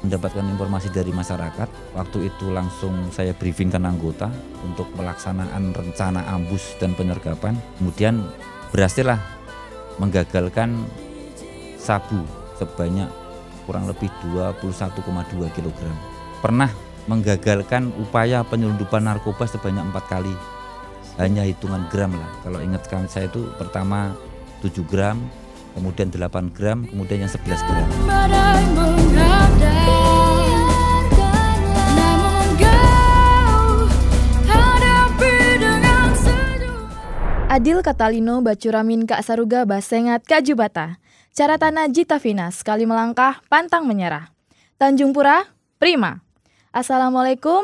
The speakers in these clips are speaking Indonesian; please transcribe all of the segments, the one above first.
Mendapatkan informasi dari masyarakat, waktu itu langsung saya briefingkan anggota untuk pelaksanaan rencana ambus dan penyergapan. Kemudian berhasillah menggagalkan sabu sebanyak kurang lebih 21,2 kg. Pernah menggagalkan upaya penyelundupan narkoba sebanyak 4 kali. Hanya hitungan gram lah. Kalau ingat kan saya itu pertama 7 gram, kemudian 8 gram, kemudian yang 11 gram. Adil Katalino Bacuramin Kak Saruga Basengat Kak Jubata. Cara tanah Jita Vina sekali melangkah pantang menyerah. Tanjung Pura, prima. Assalamualaikum,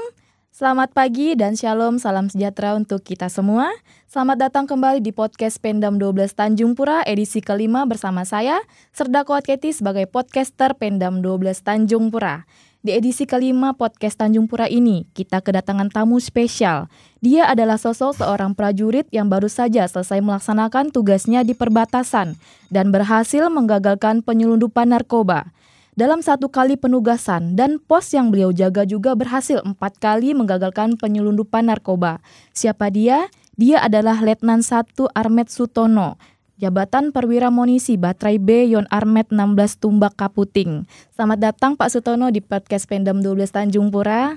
selamat pagi dan shalom, salam sejahtera untuk kita semua. Selamat datang kembali di podcast Pendam 12 Tanjung Pura edisi kelima bersama saya, Serdako Atketi sebagai podcaster Pendam 12 Tanjung Pura. Di edisi kelima podcast Tanjung Pura ini, kita kedatangan tamu spesial. Dia adalah sosok seorang prajurit yang baru saja selesai melaksanakan tugasnya di perbatasan dan berhasil menggagalkan penyelundupan narkoba. Dalam 1 kali penugasan dan pos yang beliau jaga juga berhasil 4 kali menggagalkan penyelundupan narkoba. Siapa dia? Dia adalah Letnan 1 Armet Sutono. Jabatan Perwira Monisi Batrai B Yon Armet 16 Tumbak Kaputing. Selamat datang Pak Sutono di podcast Pendam 12 Tanjung Pura.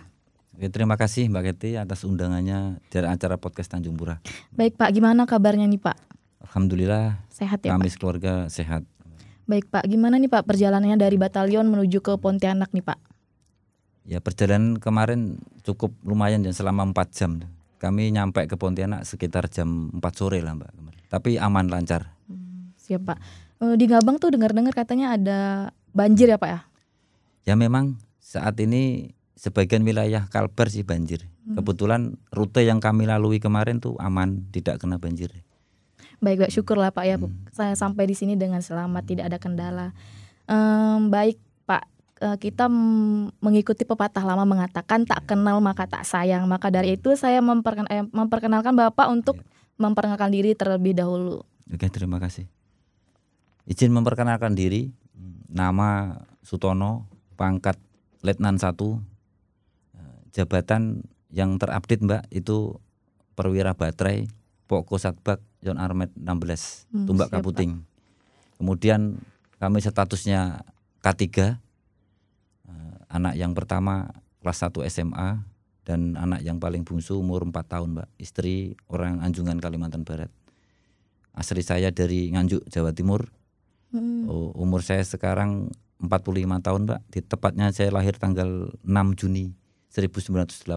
Oke, terima kasih Mbak Keti atas undangannya dari acara podcast Tanjung Pura. Baik Pak, gimana kabarnya nih Pak? Alhamdulillah sehat ya kami Pak? Keluarga sehat. Baik Pak, gimana nih Pak perjalanannya dari batalion menuju ke Pontianak nih Pak? Ya, perjalanan kemarin cukup lumayan dan selama 4 jam. Kami nyampe ke Pontianak sekitar jam 4 sore lah Mbak. Tapi aman, lancar. Siap Pak. Di Gabang tuh dengar-dengar katanya ada banjir ya Pak ya? Ya memang saat ini sebagian wilayah Kalbar sih banjir. Kebetulan rute yang kami lalui kemarin tuh aman, tidak kena banjir. Baik, syukurlah Pak ya. Saya sampai di sini dengan selamat, tidak ada kendala. Baik Pak, kita mengikuti pepatah lama mengatakan tak kenal maka tak sayang. Maka dari itu saya memperkenalkan Bapak untuk memperkenalkan diri terlebih dahulu. Oke, terima kasih. Izin memperkenalkan diri, nama Sutono, pangkat Letnan 1, jabatan yang terupdate Mbak itu Perwira Batrai, Poko Satbak Yon Armet 16, Tumbak Kaputing. Kemudian kami statusnya K3, anak yang pertama kelas 1 SMA, dan anak yang paling bungsu umur 4 tahun Mbak, istri orang Anjungan Kalimantan Barat. Asli saya dari Nganjuk Jawa Timur. Umur saya sekarang 45 tahun Mbak. Tepatnya saya lahir tanggal 6 Juni 1980.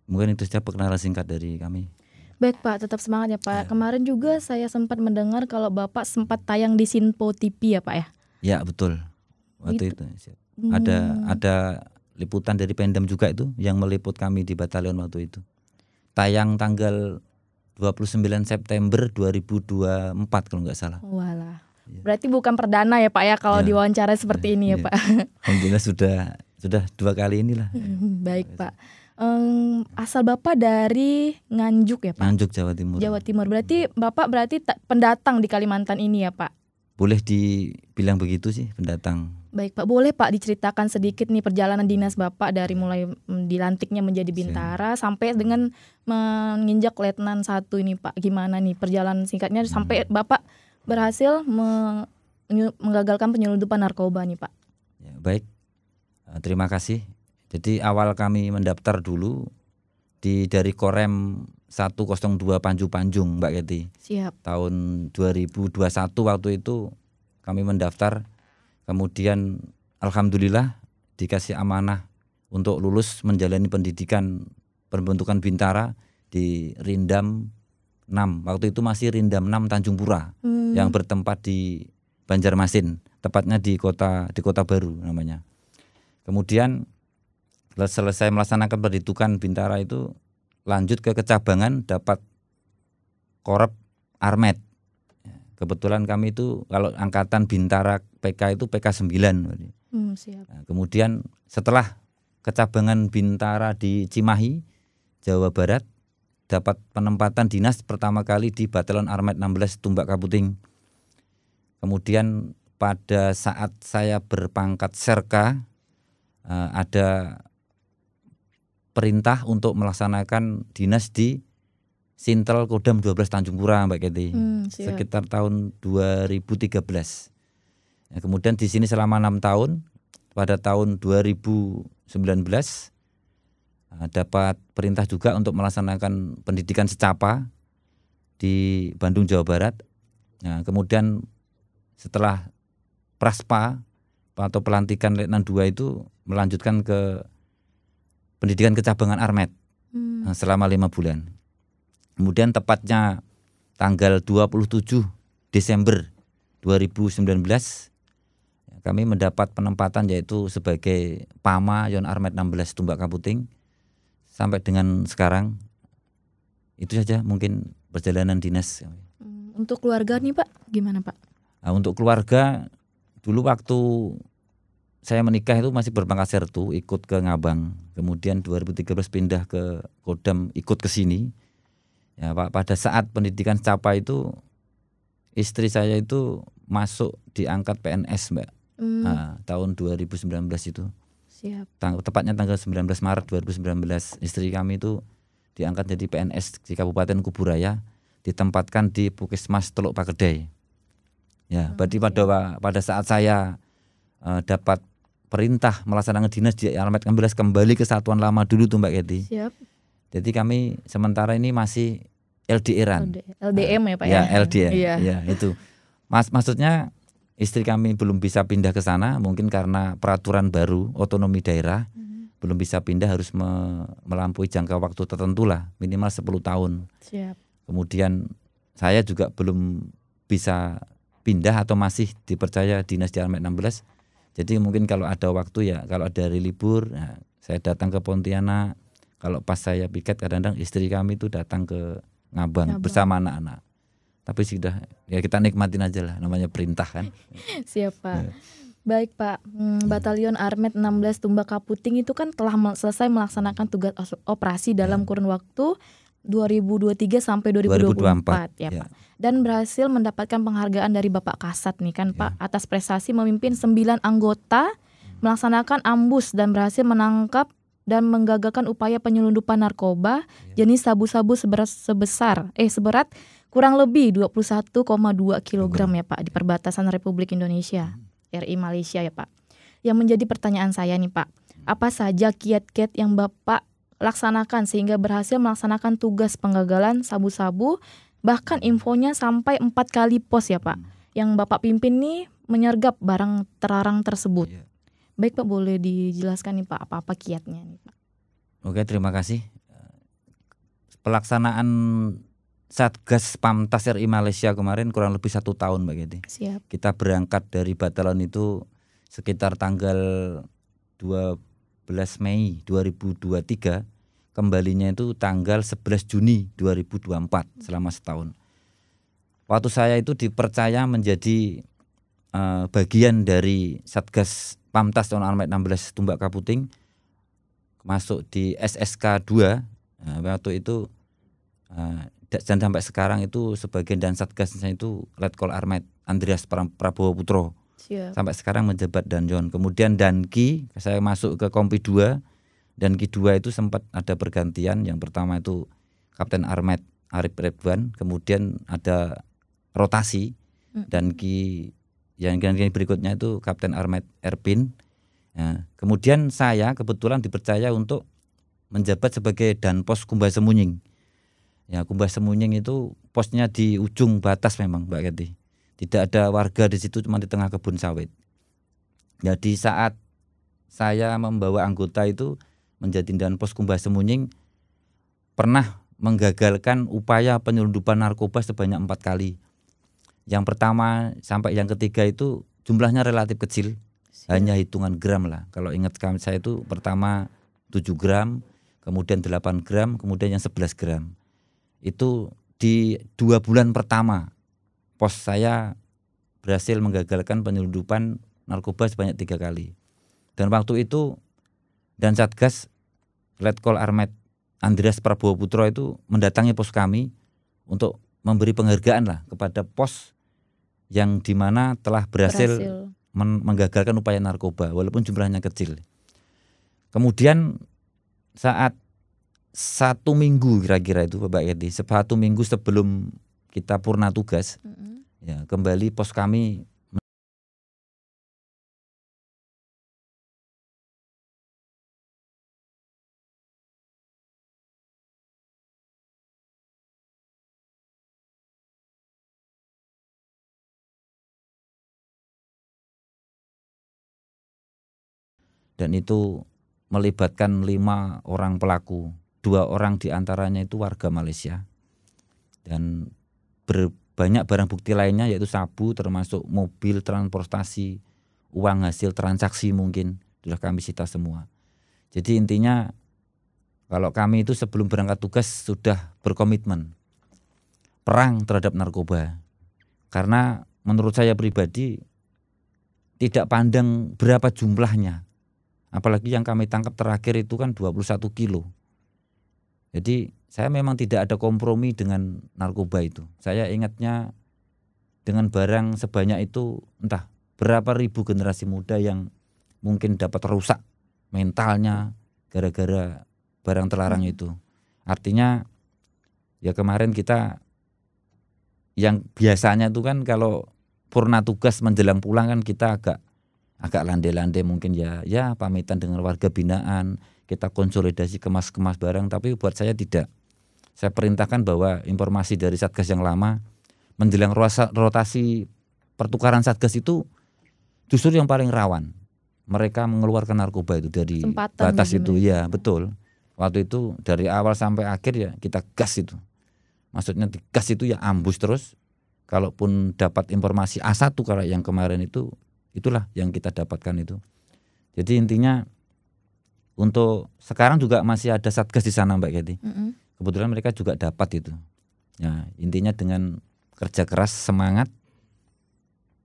Mungkin itu saja perkenalan singkat dari kami. Baik Pak, tetap semangat ya Pak. Kemarin juga saya sempat mendengar kalau Bapak sempat tayang di Sinpo TV ya Pak ya? Ya betul. Waktu itu ada liputan dari Pendam juga itu yang meliput kami di batalion waktu itu. Tayang tanggal 29 September 2024 kalau nggak salah. Walah. Berarti bukan perdana ya Pak ya kalau diwawancara seperti ini ya Pak. Alhamdulillah sudah 2 kali inilah. Baik Pak. Asal Bapak dari Nganjuk ya Pak? Nganjuk Jawa Timur. Jawa Timur. Berarti Bapak pendatang di Kalimantan ini ya Pak? Boleh dibilang begitu sih, pendatang. Baik Pak, boleh Pak diceritakan sedikit nih perjalanan dinas Bapak dari mulai dilantiknya menjadi Bintara sampai dengan menginjak Letnan 1 ini Pak. Gimana nih perjalanan singkatnya sampai Bapak berhasil menggagalkan penyelundupan narkoba nih Pak? Ya, baik, terima kasih. Jadi awal kami mendaftar dulu dari Korem 102 Panju-Panjung Mbak Keti. Siap. Tahun 2021 waktu itu kami mendaftar. Kemudian alhamdulillah dikasih amanah untuk lulus menjalani pendidikan pembentukan Bintara di Rindam 6. Waktu itu masih Rindam 6 Tanjung Pura yang bertempat di Banjarmasin, tepatnya di kota Baru namanya. Kemudian selesai melaksanakan pendidikan Bintara itu lanjut ke kecabangan dapat Korep Armet. Kebetulan kami itu kalau angkatan Bintara PK itu PK 9. Siap. Nah, kemudian setelah kecabangan Bintara di Cimahi, Jawa Barat, dapat penempatan dinas pertama kali di Batalion Armet 16 Tumbak Kaputing. Kemudian pada saat saya berpangkat Serka ada perintah untuk melaksanakan dinas di Sintel Kodam 12 Tanjung Pura, Mbak Kety, sekitar tahun 2013. Ya, kemudian di sini selama 6 tahun, pada tahun 2019 dapat perintah juga untuk melaksanakan pendidikan secapa di Bandung, Jawa Barat. Nah, kemudian setelah Praspa atau pelantikan Letnan 2 itu melanjutkan ke pendidikan kecabangan Armet selama 5 bulan. Kemudian tepatnya tanggal 27 Desember 2019 kami mendapat penempatan yaitu sebagai Pama Yon Armet 16 Tumbak Kaputing. Sampai dengan sekarang itu saja mungkin perjalanan dinas. Untuk keluarga nih Pak, gimana Pak? Nah, untuk keluarga dulu waktu saya menikah itu masih berpangkat Sertu, ikut ke Ngabang. Kemudian 2013 pindah ke Kodam, ikut ke sini. Ya Pak, pada saat pendidikan secapa itu istri saya itu masuk diangkat PNS Mbak. Nah, tahun 2019 itu. Siap. Tepatnya tanggal 19 Maret 2019 istri kami itu diangkat jadi PNS di Kabupaten Kuburaya, ditempatkan di Puskesmas Teluk Pakedai. Ya, berarti pada saat saya dapat perintah melaksanakan dinas di Armet 16 kembali ke satuan lama dulu tuh Mbak Kety. Siap. Jadi kami sementara ini masih LDR-an. LDM ya Pak ya? Ya, LDR. Iya. Ya, itu. Maksudnya istri kami belum bisa pindah ke sana mungkin karena peraturan baru otonomi daerah. Belum bisa pindah, harus melampaui jangka waktu tertentu lah, minimal 10 tahun. Siap. Kemudian saya juga belum bisa pindah atau masih dipercaya dinas di Armet 16. Jadi mungkin kalau ada waktu ya, kalau ada hari libur, nah, saya datang ke Pontianak. Kalau pas saya piket kadang-kadang istri kami itu datang ke Ngabang bersama anak-anak. Tapi sudah ya kita nikmatin aja lah, namanya perintah kan. Siap Pak. Ya. Baik Pak, Batalion Armet 16 Tumbak Kaputing itu kan telah selesai melaksanakan tugas operasi dalam kurun waktu 2023 sampai 2024 ya Pak. Dan berhasil mendapatkan penghargaan dari Bapak Kasat nih kan Pak atas prestasi memimpin 9 anggota melaksanakan ambus dan berhasil menangkap dan menggagalkan upaya penyelundupan narkoba jenis sabu-sabu seberat kurang lebih 21,2 kg ya Pak di perbatasan Republik Indonesia RI Malaysia ya Pak. Yang menjadi pertanyaan saya nih Pak, apa saja kiat-kiat yang Bapak laksanakan sehingga berhasil melaksanakan tugas penggagalan sabu-sabu, bahkan infonya sampai 4 kali pos ya Pak, yang Bapak pimpin nih menyergap barang terlarang tersebut. Baik Pak, boleh dijelaskan nih Pak apa-apa kiatnya nih Pak. Oke, terima kasih. Pelaksanaan Satgas Pamtas RI Malaysia kemarin kurang lebih 1 tahun Mbak Kety. Siap. Kita berangkat dari batalion itu sekitar tanggal 12 Mei 2023, kembalinya itu tanggal 11 Juni 2024 selama setahun. Waktu saya itu dipercaya menjadi bagian dari Satgas Pamtas tahun Armet 16 Tumbak Kaputing, masuk di SSK 2. Waktu itu dan sampai sekarang itu sebagian dan Satgasnya itu Letkol Armet Andreas Prabowo Putro. Siap. Sampai sekarang menjabat Danjon. Kemudian Danki saya masuk ke Kompi 2. Danki 2 itu sempat ada pergantian. Yang pertama itu Kapten Armet Arif Redwan, kemudian ada rotasi. Danki yang berikutnya itu Kapten Armet Erpin. Nah, kemudian saya kebetulan dipercaya untuk menjabat sebagai Danpos Kumbah Semunying. Ya, Kumbah Semunying itu posnya di ujung batas memang Mbak Kety. Tidak ada warga di situ, cuma di tengah kebun sawit. Jadi saat saya membawa anggota itu menjadi Danpos Kumbah Semunying, pernah menggagalkan upaya penyelundupan narkoba sebanyak 4 kali. Yang pertama sampai yang ketiga itu jumlahnya relatif kecil. Hanya hitungan gram lah. Kalau ingat saya itu pertama 7 gram, kemudian 8 gram, kemudian yang 11 gram. Itu di 2 bulan pertama pos saya berhasil menggagalkan penyelundupan narkoba sebanyak 3 kali. Dan waktu itu dan Satgas Letkol Armet Andreas Prabowo Putro itu mendatangi pos kami untuk memberi penghargaan lah kepada pos yang dimana telah berhasil menggagalkan upaya narkoba walaupun jumlahnya kecil. Kemudian saat 1 minggu kira-kira itu Mbak Yeti, 1 minggu sebelum kita purna tugas, ya kembali pos kami dan itu melibatkan 5 orang pelaku, 2 orang diantaranya itu warga Malaysia dan banyak barang bukti lainnya yaitu sabu termasuk mobil, transportasi, uang hasil transaksi mungkin sudah kami sita semua. Jadi intinya kalau kami itu sebelum berangkat tugas sudah berkomitmen perang terhadap narkoba, karena menurut saya pribadi tidak pandang berapa jumlahnya. Apalagi yang kami tangkap terakhir itu kan 21 kilo. Jadi saya memang tidak ada kompromi dengan narkoba itu. Saya ingatnya dengan barang sebanyak itu entah berapa ribu generasi muda yang mungkin dapat rusak mentalnya gara-gara barang terlarang itu. Artinya ya kemarin kita yang biasanya itu kan kalau purna tugas menjelang pulang kan kita agak landai-landai mungkin ya pamitan dengan warga binaan, kita konsolidasi kemas-kemas barang, tapi buat saya tidak. Saya perintahkan bahwa informasi dari Satgas yang lama menjelang rotasi pertukaran Satgas itu justru yang paling rawan. Mereka mengeluarkan narkoba itu dari batas itu. Ya betul. Waktu itu dari awal sampai akhir ya kita gas itu. Maksudnya gas itu ya ambus terus. Kalaupun dapat informasi A1 kalau yang kemarin itu, itulah yang kita dapatkan itu. Jadi intinya untuk sekarang juga masih ada Satgas di sana Mbak Kety. Kebetulan mereka juga dapat itu. Ya, intinya dengan kerja keras, semangat,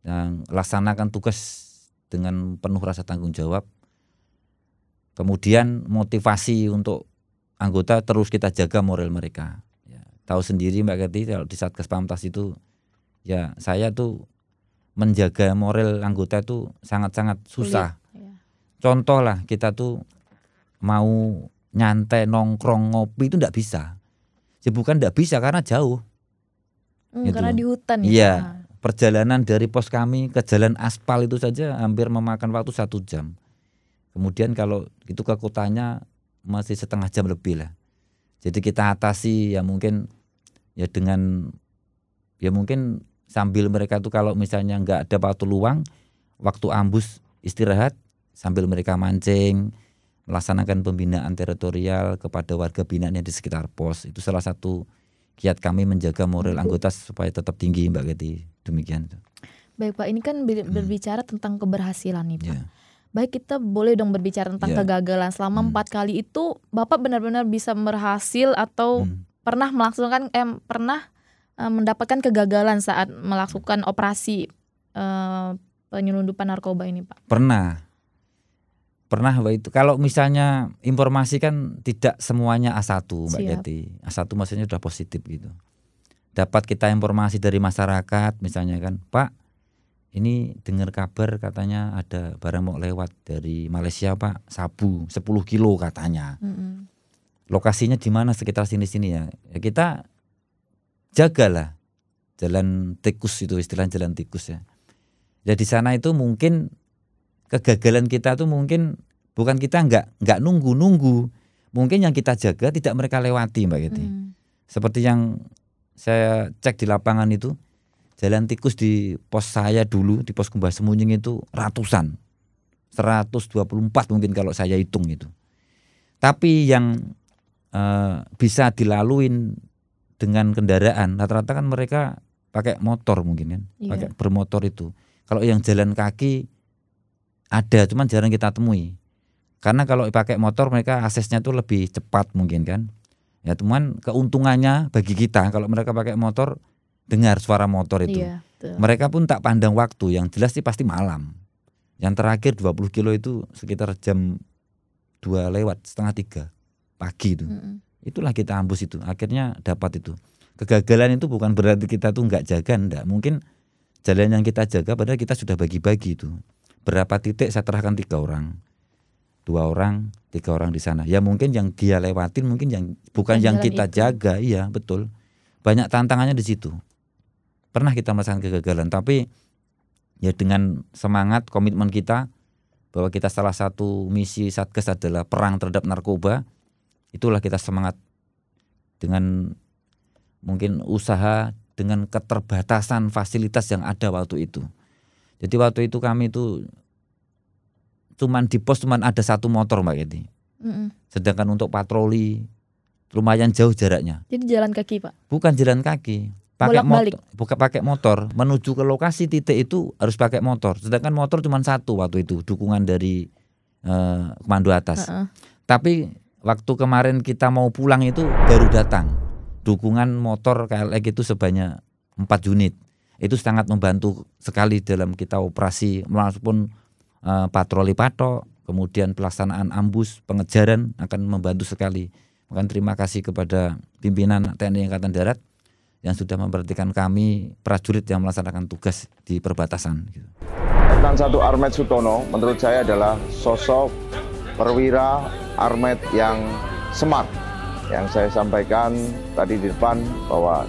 yang laksanakan tugas dengan penuh rasa tanggung jawab. Kemudian motivasi untuk anggota terus kita jaga moral mereka. Ya, tahu sendiri Mbak Kety kalau di Satgas Pamtas itu ya saya tuh menjaga moral anggota itu sangat-sangat susah. Contoh lah kita tuh mau nyantai nongkrong ngopi itu enggak bisa. Ya bukan enggak bisa karena jauh. Karena di hutan ya. Iya, perjalanan dari pos kami ke jalan aspal itu saja hampir memakan waktu 1 jam. Kemudian kalau itu ke kotanya masih setengah jam lebih lah. Jadi kita atasi ya mungkin ya dengan ya mungkin sambil mereka tuh kalau misalnya nggak ada waktu luang, waktu ambus istirahat sambil mereka mancing, melaksanakan pembinaan teritorial kepada warga binaan yang di sekitar pos. Itu salah satu kiat kami menjaga moral anggota supaya tetap tinggi Mbak Kety. Demikian. Baik Pak, ini kan berbicara tentang keberhasilan nih Pak. Baik, kita boleh dong berbicara tentang kegagalan. Selama 4 kali itu Bapak benar-benar bisa berhasil atau pernah mendapatkan kegagalan saat melakukan operasi penyelundupan narkoba ini Pak? Pernah Mbak itu. Kalau misalnya informasi kan tidak semuanya A1 Mbak Kety. A1 maksudnya sudah positif gitu. Dapat kita informasi dari masyarakat misalnya kan, Pak ini dengar kabar katanya ada barang mau lewat dari Malaysia Pak, sabu 10 kilo katanya. Lokasinya di mana sekitar sini-sini ya. Ya kita jagalah jalan tikus itu, istilah jalan tikus ya. Ya di sana itu mungkin kegagalan kita tuh mungkin bukan kita nggak nunggu, mungkin yang kita jaga tidak mereka lewati Mbak Kety. Seperti yang saya cek di lapangan itu, jalan tikus di pos saya dulu di pos Kumbah Semunying itu ratusan, 124 mungkin kalau saya hitung itu. Tapi yang bisa dilaluin dengan kendaraan rata-rata kan mereka pakai motor mungkin kan, pakai bermotor itu. Kalau yang jalan kaki ada, cuman jarang kita temui. Karena kalau pakai motor mereka aksesnya tuh lebih cepat mungkin kan. Ya cuman keuntungannya bagi kita kalau mereka pakai motor dengar suara motor itu. Mereka pun tak pandang waktu, yang jelas sih pasti malam. Yang terakhir 20 kilo itu sekitar jam 2 lewat setengah 3 pagi itu. Itulah kita ambus itu, akhirnya dapat itu. Kegagalan itu bukan berarti kita tuh nggak jaga, enggak. Mungkin jalan yang kita jaga padahal kita sudah bagi-bagi itu. Berapa titik saya terahkan 3 orang. 2 orang, 3 orang di sana. Ya mungkin yang dia lewatin mungkin yang bukan yang kita jaga, iya betul. Banyak tantangannya di situ. Pernah kita merasakan kegagalan, tapi ya dengan semangat komitmen kita bahwa kita salah satu misi Satgas adalah perang terhadap narkoba, itulah kita semangat dengan mungkin usaha dengan keterbatasan fasilitas yang ada waktu itu. Jadi waktu itu kami itu di pos cuman ada 1 motor Mbak Kety. Sedangkan untuk patroli lumayan jauh jaraknya. Jadi jalan kaki Pak? Bukan jalan kaki, pakai motor menuju ke lokasi titik itu harus pakai motor. Sedangkan motor cuma 1 waktu itu, dukungan dari komando atas. Tapi waktu kemarin kita mau pulang itu baru datang dukungan motor KLX itu sebanyak 4 unit. Itu sangat membantu sekali dalam kita operasi maupun patroli patok, kemudian pelaksanaan ambus, pengejaran akan membantu sekali. Maka terima kasih kepada pimpinan TNI Angkatan Darat yang sudah memperhatikan kami prajurit yang melaksanakan tugas di perbatasan. Letnan 1 Armet Sutono menurut saya adalah sosok perwira Armet yang smart. Yang saya sampaikan tadi di depan bahwa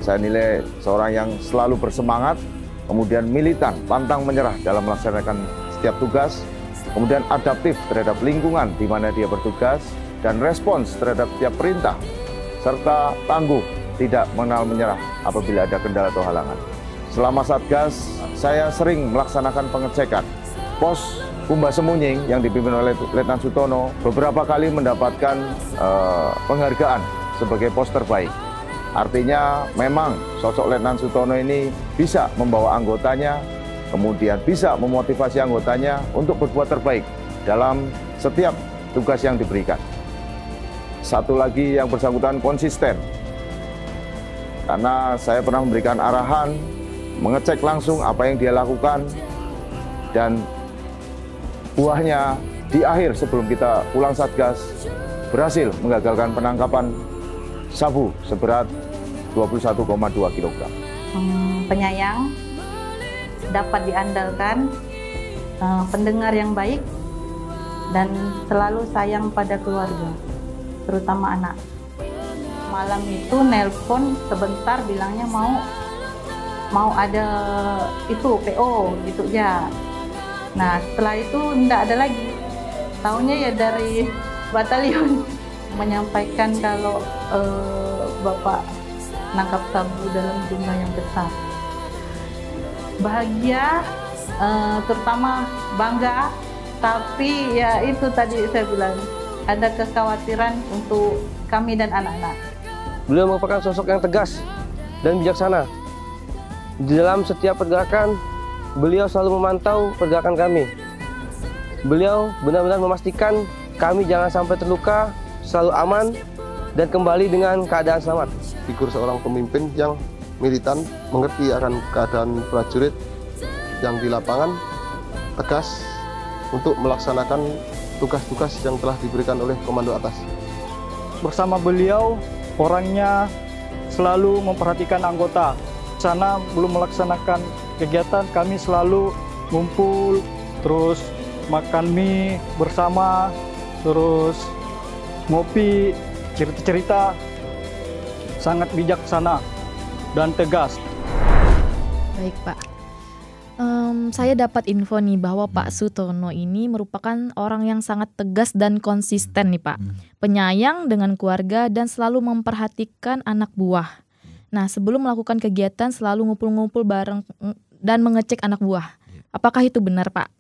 saya nilai seorang yang selalu bersemangat, kemudian militan, pantang menyerah dalam melaksanakan setiap tugas, kemudian adaptif terhadap lingkungan di mana dia bertugas, dan respons terhadap setiap perintah, serta tangguh, tidak mengenal menyerah apabila ada kendala atau halangan. Selama Satgas, saya sering melaksanakan pengecekan. Pos Kumba Semunying yang dipimpin oleh Letnan Sutono beberapa kali mendapatkan penghargaan sebagai pos terbaik. Artinya memang sosok Letnan Sutono ini bisa membawa anggotanya, kemudian bisa memotivasi anggotanya untuk berbuat terbaik dalam setiap tugas yang diberikan. Satu lagi yang bersangkutan konsisten. Karena saya pernah memberikan arahan, mengecek langsung apa yang dia lakukan, dan buahnya di akhir sebelum kita pulang Satgas berhasil menggagalkan penangkapan sabu seberat 21,2 kg. Penyayang, dapat diandalkan, pendengar yang baik, dan selalu sayang pada keluarga, terutama anak. Malam itu nelpon sebentar, bilangnya mau ada itu PO gitu ya. Nah setelah itu enggak ada lagi. Taunya ya dari batalion menyampaikan kalau Bapak nangkap sabu dalam jumlah yang besar. Bahagia, terutama bangga, tapi ya itu tadi saya bilang ada kekhawatiran untuk kami dan anak-anak. Beliau merupakan sosok yang tegas dan bijaksana. Di dalam setiap pergerakan, beliau selalu memantau pergerakan kami. Beliau benar-benar memastikan kami jangan sampai terluka, selalu aman, dan kembali dengan keadaan selamat. Figur seorang pemimpin yang militan, mengerti akan keadaan prajurit yang di lapangan, tegas untuk melaksanakan tugas-tugas yang telah diberikan oleh komando atas. Bersama beliau, orangnya selalu memperhatikan anggota. Sana belum melaksanakan kegiatan, kami selalu ngumpul, terus makan mie bersama, terus ngopi, cerita-cerita. Sangat bijaksana dan tegas. Baik Pak, saya dapat info nih bahwa Pak Sutono ini merupakan orang yang sangat tegas dan konsisten nih Pak. Penyayang dengan keluarga dan selalu memperhatikan anak buah. Nah sebelum melakukan kegiatan selalu ngumpul-ngumpul bareng dan mengecek anak buah. Apakah itu benar Pak?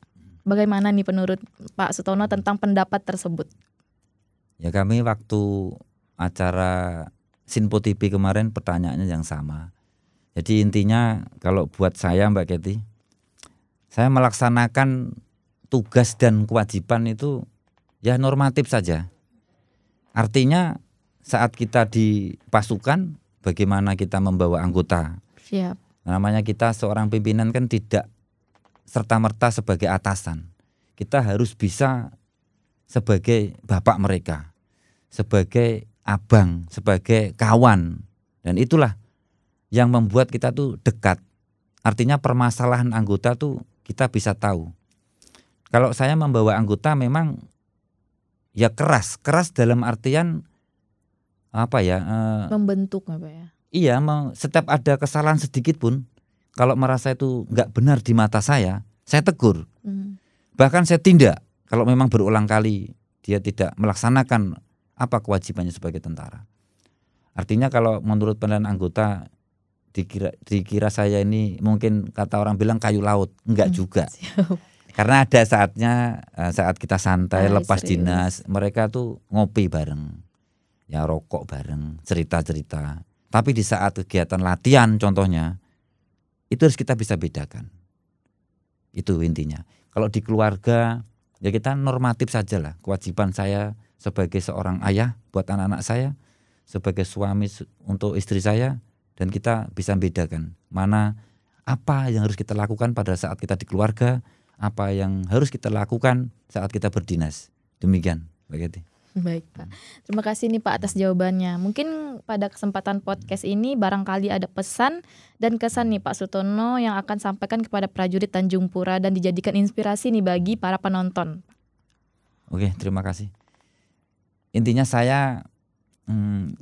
Bagaimana nih menurut Pak Sutono tentang pendapat tersebut? Ya kami waktu acara Sinpo TV kemarin pertanyaannya yang sama. Jadi intinya kalau buat saya Mbak Kety, saya melaksanakan tugas dan kewajiban itu ya normatif saja. Artinya saat kita di pasukan bagaimana kita membawa anggota. Siap. Namanya kita seorang pimpinan kan tidak serta-merta sebagai atasan. Kita harus bisa sebagai bapak mereka, sebagai abang, sebagai kawan. Dan itulah yang membuat kita tuh dekat. Artinya permasalahan anggota tuh kita bisa tahu. Kalau saya membawa anggota memang ya keras dalam artian apa ya? Membentuk apa ya? Iya, setiap ada kesalahan sedikit pun, kalau merasa itu nggak benar di mata saya tegur. Bahkan saya tindak kalau memang berulang kali dia tidak melaksanakan apa kewajibannya sebagai tentara. Artinya kalau menurut penilaian anggota dikira saya ini mungkin kata orang bilang kayu laut, enggak juga. Karena ada saatnya saat kita santai lepas dinas, mereka tuh ngopi bareng, ya rokok bareng, cerita-cerita. Tapi di saat kegiatan latihan contohnya, itu harus kita bisa bedakan. Itu intinya. Kalau di keluarga, ya kita normatif saja lah. Kewajiban saya sebagai seorang ayah buat anak-anak saya, sebagai suami untuk istri saya, dan kita bisa bedakan mana apa yang harus kita lakukan pada saat kita di keluarga, apa yang harus kita lakukan saat kita berdinas. Demikian, Mbak Kety. Baik Pak, terima kasih nih Pak atas jawabannya. Mungkin pada kesempatan podcast ini barangkali ada pesan dan kesan nih Pak Sutono yang akan sampaikan kepada prajurit Tanjung Pura dan dijadikan inspirasi nih bagi para penonton. Oke, terima kasih. Intinya saya,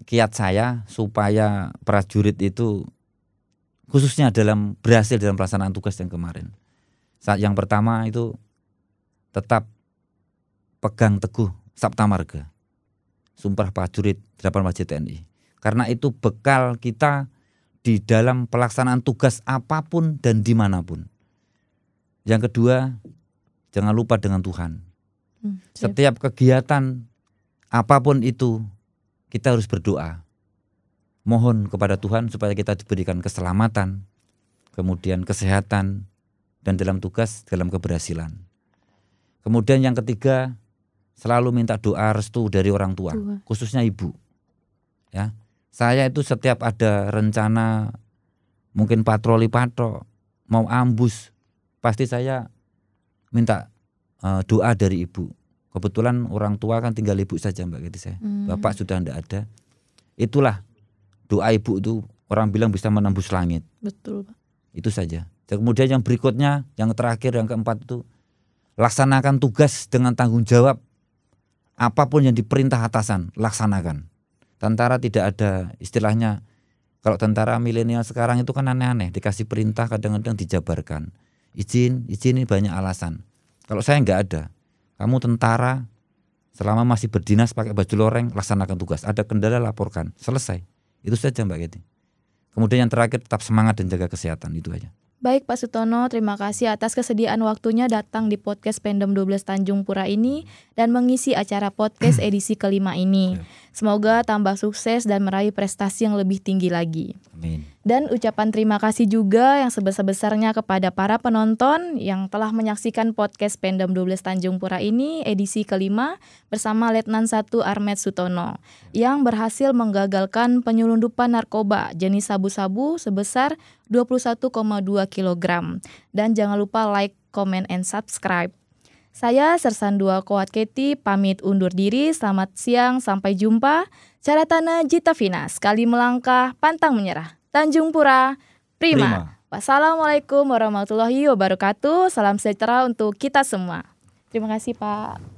kiat saya supaya prajurit itu khususnya berhasil dalam pelaksanaan tugas yang kemarin. Yang pertama itu tetap pegang teguh Sabta Marga, Sumpah Prajurit 8 Wajib TNI. Karena itu bekal kita di dalam pelaksanaan tugas apapun dan dimanapun. Yang kedua, jangan lupa dengan Tuhan. Setiap kegiatan apapun itu kita harus berdoa. Mohon kepada Tuhan supaya kita diberikan keselamatan, kemudian kesehatan, dan dalam tugas, dalam keberhasilan. Kemudian yang ketiga, selalu minta doa restu dari orang tua, khususnya ibu. Ya, saya itu setiap ada rencana, mungkin patroli mau ambus, pasti saya minta doa dari ibu. Kebetulan orang tua kan tinggal ibu saja Mbak Kety saya. Bapak sudah tidak ada. Itulah doa ibu itu orang bilang bisa menembus langit. Betul Pak. Itu saja. Kemudian yang berikutnya, yang terakhir, yang keempat itu laksanakan tugas dengan tanggung jawab. Apapun yang diperintah atasan, laksanakan. Tentara tidak ada istilahnya, kalau tentara milenial sekarang itu kan aneh-aneh, dikasih perintah kadang-kadang dijabarkan. Izin ini banyak alasan. Kalau saya nggak ada, kamu tentara selama masih berdinas pakai baju loreng, laksanakan tugas. Ada kendala laporkan, selesai. Itu saja Mbak Kety. Kemudian yang terakhir tetap semangat dan jaga kesehatan, itu aja. Baik Pak Sutono, terima kasih atas kesediaan waktunya datang di podcast Pendem 12 Tanjung Pura ini dan mengisi acara podcast edisi kelima ini. Semoga tambah sukses dan meraih prestasi yang lebih tinggi lagi. Amin. Dan ucapan terima kasih juga yang sebesar-besarnya kepada para penonton yang telah menyaksikan podcast Pendem 12 Tanjung Pura ini edisi kelima bersama Letnan 1 Armet Sutono yang berhasil menggagalkan penyelundupan narkoba jenis sabu-sabu sebesar 21,2 kg. Dan jangan lupa like, comment, and subscribe. Saya Sersan 2 Koat Kety pamit undur diri. Selamat siang, sampai jumpa. Caratana Jitavina, sekali melangkah pantang menyerah. Tanjung Pura, prima. Wassalamualaikum warahmatullahi wabarakatuh. Salam sejahtera untuk kita semua. Terima kasih Pak.